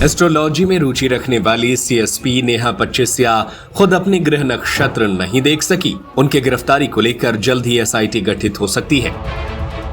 Astrology में रुचि रखने वाली सीएसपी नेहा पच्चीसिया खुद अपने ग्रह नक्षत्र नहीं देख सकी। उनकी गिरफ्तारी को लेकर जल्द ही एसआईटी गठित हो सकती है।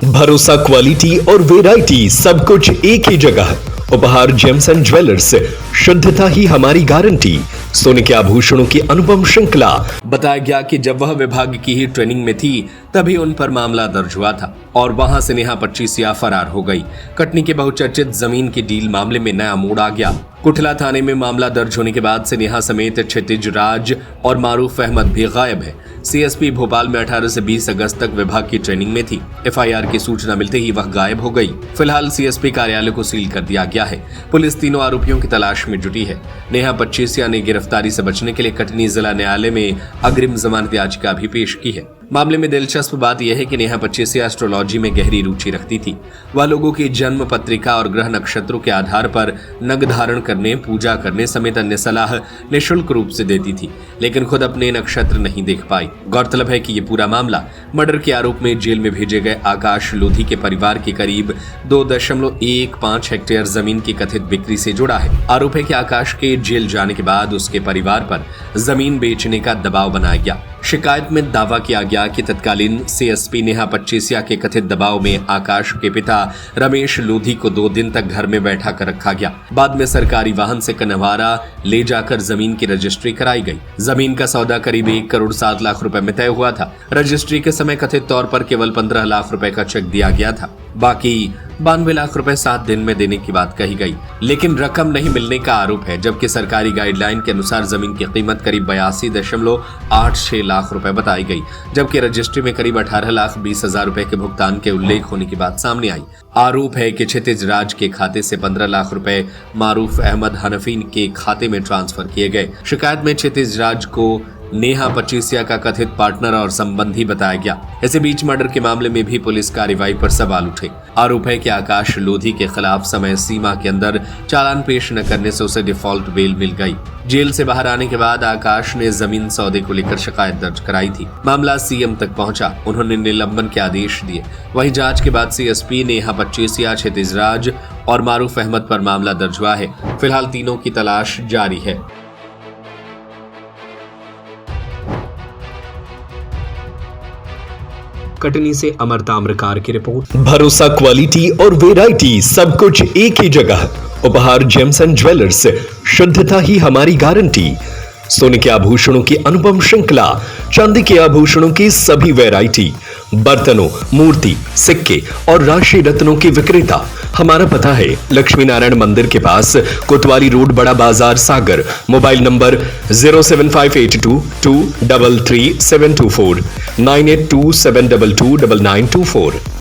भरोसा, क्वालिटी और वैरायटी सब कुछ एक ही जगह। उपहार जेम्स एंड ज्वेलर्स, शुद्धता ही हमारी गारंटी। सोने के आभूषणों की अनुपम श्रृंखला। बताया गया कि जब वह विभाग की ही ट्रेनिंग में थी तभी उन पर मामला दर्ज हुआ था और वहां से नेहा पच्चीसिया फरार हो गई। कटनी के बहुचर्चित जमीन की डील मामले में नया मोड़ आ गया। कुठला थाने में मामला दर्ज होने के बाद से नेहा समेत क्षितिज राज और मारूफ अहमद भी गायब है। सीएसपी भोपाल में 18 से 20 अगस्त तक विभाग की ट्रेनिंग में थी। एफआईआर की सूचना मिलते ही वह गायब हो गई। फिलहाल सीएसपी कार्यालय को सील कर दिया गया है। पुलिस तीनों आरोपियों की तलाश में जुटी है। नेहा पच्चीसिया ने गिरफ्तारी से बचने के लिए कटनी जिला न्यायालय में अग्रिम जमानत याचिका भी पेश की है। मामले में दिलचस्प बात यह है कि नेहा पच्चीसिया एस्ट्रोलॉजी में गहरी रुचि रखती थी। वह लोगों की जन्म पत्रिका और ग्रह नक्षत्रों के आधार पर नग धारण करने, पूजा करने समेत अन्य सलाह निःशुल्क रूप से देती थी, लेकिन खुद अपने नक्षत्र नहीं देख पाई। गौरतलब है कि ये पूरा मामला मर्डर के आरोप में जेल में भेजे गए आकाश लोधी के परिवार की करीब 2.15 हेक्टेयर जमीन की कथित बिक्री से जुड़ा है। आरोप है कि आकाश के जेल जाने के बाद उसके परिवार पर जमीन बेचने का दबाव बनाया गया। शिकायत में दावा किया गया कि तत्कालीन सीएसपी नेहा पच्चीसिया के कथित दबाव में आकाश के पिता रमेश लोधी को 2 दिन तक घर में बैठा कर रखा गया। बाद में सरकारी वाहन से कन्हवारा ले जाकर जमीन की रजिस्ट्री कराई गई। जमीन का सौदा करीब 1 करोड़ 7 लाख रुपए में तय हुआ था। रजिस्ट्री के समय कथित तौर पर केवल 15 लाख रुपए का चेक दिया गया था। बाकी 92 लाख रुपए 7 दिन में देने की बात कही गई, लेकिन रकम नहीं मिलने का आरोप है, जबकि सरकारी गाइडलाइन के अनुसार जमीन की कीमत करीब 82.86 लाख रुपए बताई गई, जबकि रजिस्ट्री में करीब 18,20,000 रुपए के भुगतान के उल्लेख होने की बात सामने आई। आरोप है कि क्षितिज राज के खाते से 15 लाख रुपए मारूफ अहमद हनफी के खाते में ट्रांसफर किए गए। शिकायत में क्षितिज राज को नेहा पच्चीसिया का कथित पार्टनर और संबंधी बताया गया। इसी बीच मर्डर के मामले में भी पुलिस कार्रवाई पर सवाल उठे। आरोप है कि आकाश लोधी के खिलाफ समय सीमा के अंदर चालान पेश न करने से उसे डिफॉल्ट बेल मिल गई। जेल से बाहर आने के बाद आकाश ने जमीन सौदे को लेकर शिकायत दर्ज कराई थी। मामला सीएम तक पहुंचा। उन्होंने निलंबन के आदेश दिए। वहीं जांच के बाद सीएसपी नेहा पच्चीसिया, क्षितिज राज और मारूफ अहमद पर मामला दर्ज हुआ है। फिलहाल तीनों की तलाश जारी है। कटनी से अमर ताम्रकार की रिपोर्ट। भरोसा, क्वालिटी और वैरायटी सब कुछ एक ही जगह। उपहार जेम्स एंड ज्वेलर्स, शुद्धता ही हमारी गारंटी। सोने के आभूषणों की अनुपम श्रृंखला, चांदी के आभूषणों की सभी वैरायटी, बर्तनों, मूर्ति, सिक्के और राशि रत्नों की विक्रेता। हमारा पता है लक्ष्मी नारायण मंदिर के पास, कोतवाली रोड, बड़ा बाजार, सागर। Mobile number 07582233724, 9827229924।